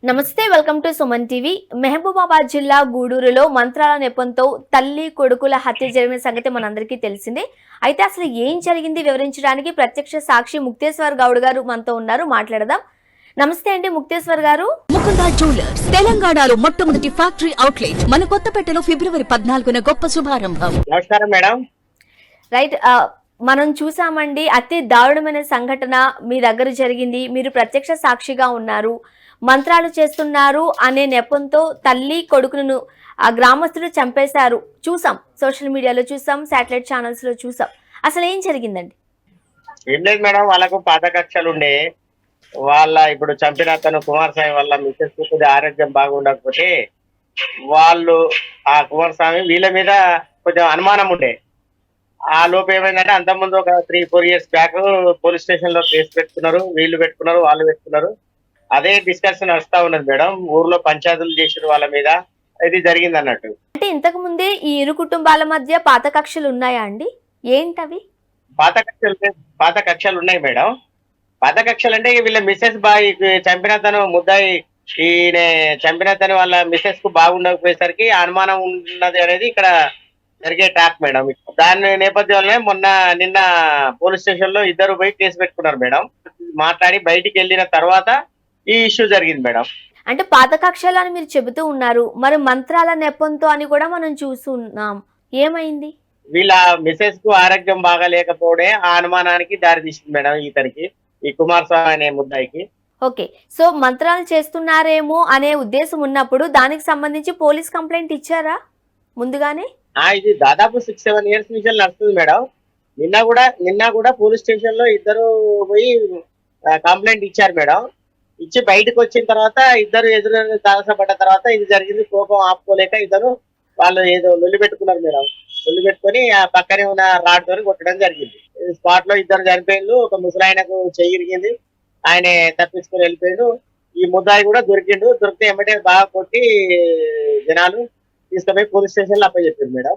నమస్తే welcome to Suman TV. Mahabubabad జిల్లా గూడూరులో మంత్రాల నెపంతో తల్లి కొడుకుల హత్య జరిగిన సంగతి మనందరికీ తెలిసిందే. అయితే అసలు ఏం జరిగింది వివరించడానికి ప్రత్యక్ష సాక్షి ముక్తేశ్వర్ గౌడ్ గారు మనతో ఉన్నారు, మాట్లాడదాం. నమస్తే అండి ముక్తేశ్వర్ గారు. ముకుందా జ్యువెలర్స్ తెలంగాణలో మొట్టమొదటి ఫ్యాక్టరీ అవుట్లెట్ మన కొత్తపేటలో ఫిబ్రవరి 14న గొప్ప శుభారంభం. నమస్కారం మేడం. రైట్, మనం చూసామండి, అతి దారుణమైన సంఘటన మీ దగ్గర జరిగింది. మీరు ప్రత్యక్ష సాక్షిగా ఉన్నారు. మంత్రాలు చేస్తున్నారు అనే నెపంతో తల్లి కొడుకును ఆ గ్రామస్తులు చంపేశారు. చూసాం, సోషల్ మీడియాలో చూసాం, శాటిలైట్ ఛానల్స్ లో చూసాం. అసలు ఏం జరిగిందండి? ఏం లేదు మేడం, వాళ్ళకు పాత కక్షలు ఉండే ఇప్పుడు చంపిన అతను కుమారస్వామి వల్ల మిసెస్ కొద్ది ఆరోగ్యం బాగుండకపోతే వాళ్ళు ఆ కుమారస్వామి వీళ్ళ మీద కొంచెం అనుమానం ఉండే. ఆ లోపు ఏమైందంటే అంతకుముందు ఒక 3-4 ఇయర్స్ బ్యాక్ పోలీస్ స్టేషన్ లో కేసు పెట్టుకున్నారు, వీళ్ళు పెట్టుకున్నారు, వాళ్ళు పెట్టుకున్నారు. అదే డిస్కషన్ వస్తా ఉన్నది మేడం. ఊర్లో పంచాయతీలు చేసిన వాళ్ళ మీద ఇది జరిగింది అన్నట్టు. అంటే ఇంతకు ముందే ఈ ఇరు కుటుంబాల మధ్య పాత కక్షలు ఉన్నాయా అండి? ఏంటవి? పాత కక్షలు ఉన్నాయి మేడం. పాత కక్షలు అంటే వీళ్ళ మిస్సెస్ బాయ్ చంపిన తను ముద్దాయి, ఈయన చంపిన తను వాళ్ళ మిస్సెస్ కు బాగుండకపోయేసరికి అనుమానం ఉన్నది అనేది ఇక్కడ జరిగే టాక్ మేడం. దాని నేపథ్యంలోనే నిన్న పోలీస్ స్టేషన్ లో ఇద్దరు పోయి కేసు పెట్టుకున్నారు మేడం. మాట్లాడి బయటికి వెళ్ళిన తర్వాత ఈ ఇష్యూ జరిగింది మేడం. అంటే పాత కక్షలు అని మీరు చెబుతూ ఉన్నారు, మరి మంత్రాల నెపంతో అని కూడా మనం చూస్తున్నాం. ఏమైంది? వీళ్ళ మిసెస్ కు ఆరోగ్యం బాగా లేకపోవడే ఆ అనుమానానికి దారి తీసింది మేడం ఇతనికి, ఈ కుమారస్వామి అనే ముద్దాయికి. ఓకే, సో మంత్రాలు చేస్తున్నారేమో అనే ఉద్దేశం ఉన్నప్పుడు దానికి సంబంధించి పోలీస్ కంప్లైంట్ ఇచ్చారా ముందుగానే? ఇది దాదాపు 6-7 ఇయర్స్ నుంచి నడుస్తుంది మేడం. నిన్న కూడా పోలీస్ స్టేషన్ లో ఇద్దరు పోయి కంప్లైంట్ ఇచ్చారు మేడం. ఇచ్చి బయటకు వచ్చిన తర్వాత ఇద్దరు ఎదురు తారసపడ్డ తర్వాత ఇది జరిగింది. కోపం ఆపుకోలేక వాళ్ళు ఏదో లొల్లి పెట్టుకున్నారు మేడం. లొల్లి పెట్టుకుని ఆ పక్కనే ఉన్న రాడ్ తోని కొట్టడం జరిగింది. స్పాట్ లో ఇద్దరు చనిపోయిండు. ఒక ముసలాయనకు చెయ్యి ఇరిగింది, ఆయన తప్పించుకొని వెళ్ళిపోయాడు. ఈ ముద్దాయి కూడా దొరికిండు. దొరికితే ఏమంటే బాగా కొట్టి జనాలు తీసుకుపోయి పోలీస్ స్టేషన్ లో అప్పచెప్పారు మేడం.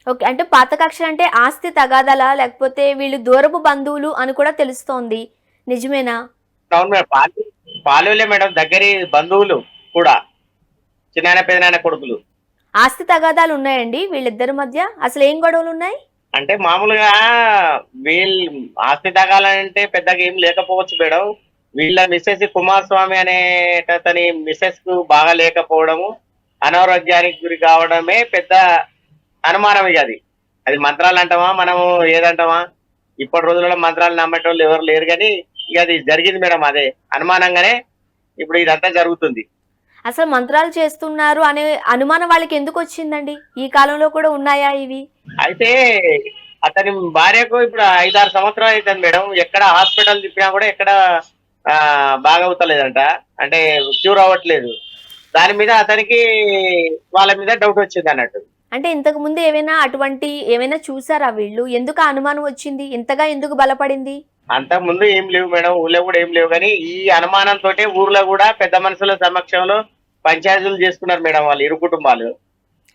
ఓకే, అంటే పాత కక్షలు అంటే ఆస్తి తగాదాలా లేకపోతే వీళ్ళు దూరపు బంధువులు అని కూడా తెలుస్తోంది, నిజమేనా? అవును మేడం, పాలులే మేడం, దగ్గరి బంధువులు కూడా, చిన్న పెదనాన్న కొడుకులు. ఆస్తి తగాదాలు ఉన్నాయండి వీళ్ళిద్దరి మధ్య? అసలు ఏం గొడవలు ఉన్నాయి? అంటే మామూలుగా వీళ్ళు ఆస్తి తగాలంటే పెద్దగా ఏం లేకపోవచ్చు మేడం. వీళ్ళ మిస్సెస్ కుమారస్వామి అనేటతని మిస్సెస్ కు బాగా లేకపోవడము, అనారోగ్యానికి గురి కావడమే పెద్ద అనుమానం. ఇక అది మంత్రాలు అంటామా మనము ఏదంటామా? ఇప్పటి రోజులలో మంత్రాలు నమ్మేటోళ్ళు ఎవరు లేరు, కానీ ఇక అది జరిగింది మేడం. అదే అనుమానంగానే ఇప్పుడు ఇదంతా జరుగుతుంది. అసలు మంత్రాలు చేస్తున్నారు అనే అనుమానం వాళ్ళకి ఎందుకు వచ్చిందండి? ఈ కాలంలో కూడా ఉన్నాయా ఇవి? అయితే అతని భార్యకు ఇప్పుడు 5-6 సంవత్సరాలు అవుతుంది మేడం. ఎక్కడ హాస్పిటల్ తిప్పినా కూడా ఎక్కడ బాగవుతలేదంట, అంటే క్యూర్ అవ్వట్లేదు. దాని మీద అతనికి వాళ్ళ మీద డౌట్ వచ్చింది అన్నట్టు. అంటే ఇంతకు ముందు ఏమైనా చూసారా వీళ్ళు? ఎందుకు ఆ అనుమానం వచ్చింది? ఇంతగా ఎందుకు బలపడింది? అంతకు ముందు ఏం లేవు మేడం, ఊళ్ళో కూడా ఏం లేవు. కానీ ఈ అనుమానంతో ఊర్లో కూడా పెద్ద మనుషుల సమక్షంలో పంచాయతీలు చేసుకున్నారు మేడం వాళ్ళు ఇరు కుటుంబాలు.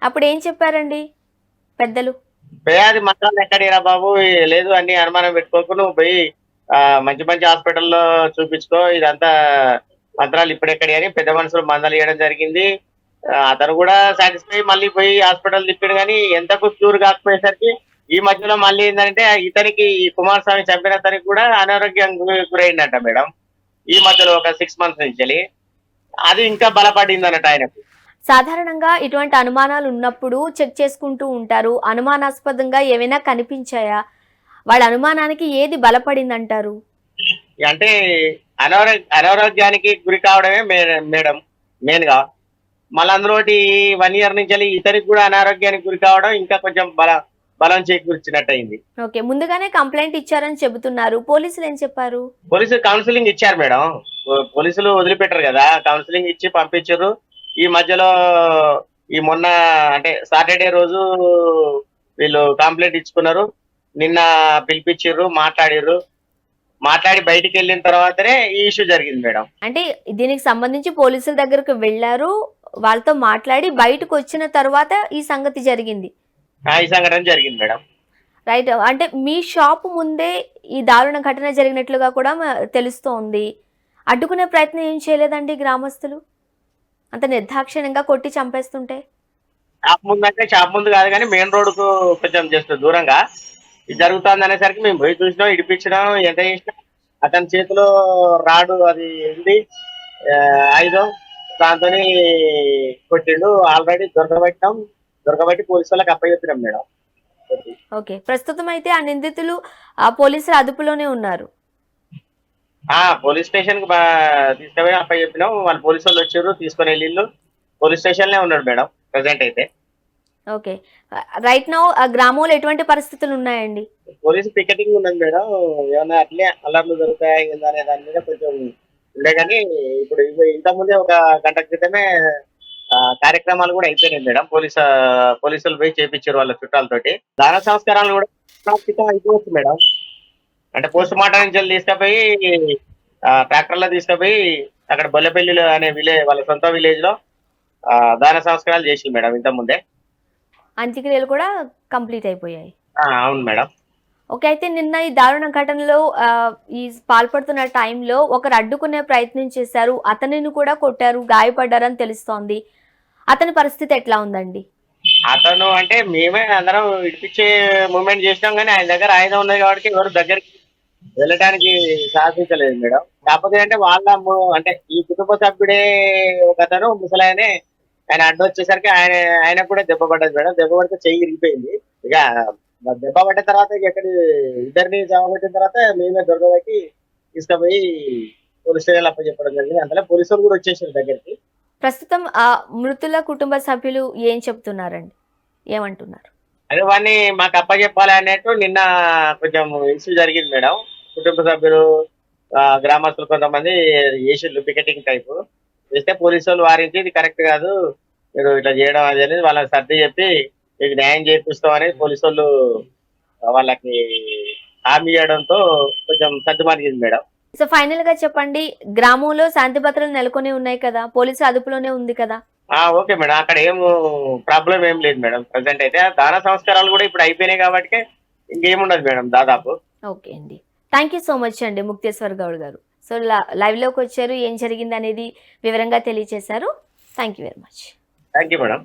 అప్పుడు ఏం చెప్పారండి పెద్దలు? అది మంత్రాలు ఎక్కడేరా బాబు, లేదు అన్ని అనుమానం పెట్టుకోకు, నువ్వు పోయి మంచి మంచి హాస్పిటల్లో చూపించుకో, ఇదంతా మంత్రాలు ఇప్పుడెక్కడి అని పెద్ద మనుషులు మందలు ఇవ్వడం జరిగింది. అతను కూడా సాటిస్ఫై మళ్ళీ పోయి హాస్పిటల్ తిప్పాడు. కానీ ఎంతకు క్యూర్ కాకపోయేసరికి ఈ మధ్యలో మళ్ళీ ఏంటంటే ఇతనికి, ఈ కుమారస్వామి చంపిన అతనికి కూడా అనారోగ్యం గురైందంట మేడం. ఈ మధ్యలో ఒక 6 months నుంచి అది ఇంకా బలపడింది అన్నట్టు ఆయనకు. సాధారణంగా ఇటువంటి అనుమానాలు ఉన్నప్పుడు చెక్ చేసుకుంటూ ఉంటారు. అనుమానాస్పదంగా ఏమైనా కనిపించాయా? వాళ్ళ అనుమానానికి ఏది బలపడింది అంటారు? అంటే అనారోగ్యానికి గురి కావడమే మేడం మెయిన్ గా. మళ్ళీ అందులో 1 year నుంచి ఇతనికి కూడా అనారోగ్యానికి గురి కావడం ఇంకా కొంచెం బలం చేకూర్చినట్టు అయింది. ఓకే, ముందుగానే కంప్లైంట్ ఇచ్చారని చెబుతున్నారు. పోలీసులు ఏం చెప్పారు? పోలీసులు కౌన్సిలింగ్ ఇచ్చారు మేడం. పోలీసులు వదిలిపెట్టారు కదా, కౌన్సిలింగ్ ఇచ్చి పంపించారు. ఈ మధ్యలో మొన్న అంటే సాటర్డే రోజు వీళ్ళు కంప్లైంట్ ఇచ్చుకున్నారు. నిన్న పిలిపించారు, మాట్లాడి బయటికి వెళ్ళిన తర్వాతనే ఈ ఇష్యూ జరిగింది మేడం. అంటే దీనికి సంబంధించి పోలీసుల దగ్గరకు వెళ్లారు, వాళ్ళతో మాట్లాడి బయటకు వచ్చిన తర్వాత ఈ సంగతి జరిగింది. ఈ సంఘటన జరిగింది మేడం. రైట్, అంటే మీ షాప్ ముందే ఈ దారుణ ఘటన జరిగినట్లుగా కూడా తెలుస్తోంది. అడ్డుకునే ప్రయత్నం ఏం చేయలేదండి గ్రామస్తులు? అంత నిర్దాక్షిణ్యంగా కొట్టి చంపేస్తుంటే? షాప్ ముందు అంటే షాప్ ముందు కాదు కానీ మెయిన్ రోడ్డుకు కొంచెం జస్ట్ దూరంగా ఇది జరుగుతుంది అనేసరికి మేము పోయి చూసినాం, ఇడిపించినాం, ఎంత చేసినాం. అతని చేతిలో రాడు అది ఉంది, ఆయుధం, దాంతో కొట్టిండు. ఆల్రెడీ దొరకబట్టి పోలీసు వాళ్ళకి అప్పచెప్పినాం మేడం. ఓకే, ప్రస్తుతం అయితే ఆ నిందితులు ఆ పోలీసుల అదుపులోనే ఉన్నారు. పోలీస్ స్టేషన్ కి తీసుకుపోయి అప్పచెప్పినాం. వాళ్ళ పోలీసు వాళ్ళు వచ్చారు, తీసుకొని వెళ్ళిళ్ళు. పోలీస్ స్టేషన్ లో ఉన్నాడు మేడం ప్రెసెంట్ అయితే. ఓకే, రైట్ నౌ ఆ గ్రామంలో ఎటువంటి పరిస్థితులు ఉన్నాయండి? పోలీసు పికెటింగ్ ఉన్నది మేడం. ఏమన్నా అట్లే అల్లర్లు దొరుకుతాయి అనే దాని మీద కొంచెం ఉండే కానీ ఇప్పుడు ఇంతకుముందే ఒక గంట క్రితమే కార్యక్రమాలు కూడా అయిపోయినాయి మేడం. పోలీసులు పోయి చేపించారు వాళ్ళ చుట్టాలతోటి. దాన సంస్కారాలు కూడా క్రితం అయిపోవచ్చు మేడం. అంటే పోస్ట్ మార్టం నుంచి తీసుకుపోయి ట్రాక్టర్లో తీసుకుపోయి అక్కడ బొల్లపల్లి అనే విలేజ్, వాళ్ళ సొంత విలేజ్ లో దాన సంస్కారాలు చేసి మేడం ఇంతకుముందే. అంత్యక్రియలు కూడా కంప్లీట్ అయిపోయాయి. అవును మేడం. ఓకే, అయితే నిన్న ఈ దారుణ ఘటనలో ఈ పాల్పడుతున్న టైంలో ఒకరు అడ్డుకునే ప్రయత్నం చేశారు, అతనిని కూడా కొట్టారు, గాయపడ్డారని తెలుస్తోంది. అతని పరిస్థితి ఎట్లా ఉందండి? అతను అంటే మేమే అందరం ఇడిపించే మూమెంట్ చేసినాం కానీ ఆయన దగ్గర ఆయుధం ఉన్నది కాబట్టి ఎవరు దగ్గరికి వెళ్ళటానికి సాధించలేదు మేడం. కాకపోతే అంటే అంటే ఈ కుటుంబ సభ్యుడే ఒక అతను ముసలాయనే, ఆయన అడ్డు వచ్చేసరికి ఆయన కూడా దెబ్బ పడ్డది మేడం. దెబ్బ పడితే చెయ్యి ఇరిగిపోయింది. ఇక దెబ్బ పడ్డ తర్వాత ఇద్దరిని జమబట్టిన తర్వాత మేమే దొరకబట్టి తీసుకుపోయి పోలీస్ స్టేషన్ అప్పచెప్పడం జరిగింది. అంతలో పోలీసులు కూడా వచ్చేసారు దగ్గరికి. ప్రస్తుతం ఆ మృతుల కుటుంబ సభ్యులు ఏం చెప్తున్నారండి, ఏమంటున్నారు? అదే వాడిని మాకు అప్పచెప్పాలి అన్నట్టు నిన్న కొంచెం ఇష్యూ జరిగింది మేడం. కుటుంబ సభ్యులు గ్రామస్తులు కొంతమంది చేసిండ్రు పికెటింగ్ టైపు చేస్తే పోలీసు వాళ్ళు వారించి ఇది కరెక్ట్ కాదు, మీరు ఇట్లా చేయడం అది అనేది వాళ్ళకి సర్ది చెప్పి మీకు న్యాయం చేపిస్తామని పోలీసు వాళ్ళు వాళ్ళకి హామీ ఇవ్వడంతో కొంచెం సర్దుమణిగింది మేడం. సో ఫైనల్ గా చెప్పండి, గ్రామంలో శాంతి భద్రతలు నెలకొని ఉన్నాయి కదా, పోలీసు అదుపులోనే ఉంది కదా? ఓకే మేడం, అక్కడ ఏం ప్రాబ్లం ఏం లేదు మేడం. ప్రజెంట్ అయితే దాన సంస్కారాలు కూడా ఇప్పుడు అయిపోయినాయి కాబట్టి ఇంకేముండదు మేడం దాదాపు. ఓకే అండి, థ్యాంక్ యూ సో మచ్ అండి ముక్తేశ్వర్ గౌడ్ గారు. సో లైవ్ లోకి వచ్చారు, ఏం జరిగింది అనేది వివరంగా తెలియజేశారు. Thank you very much. Thank you madam.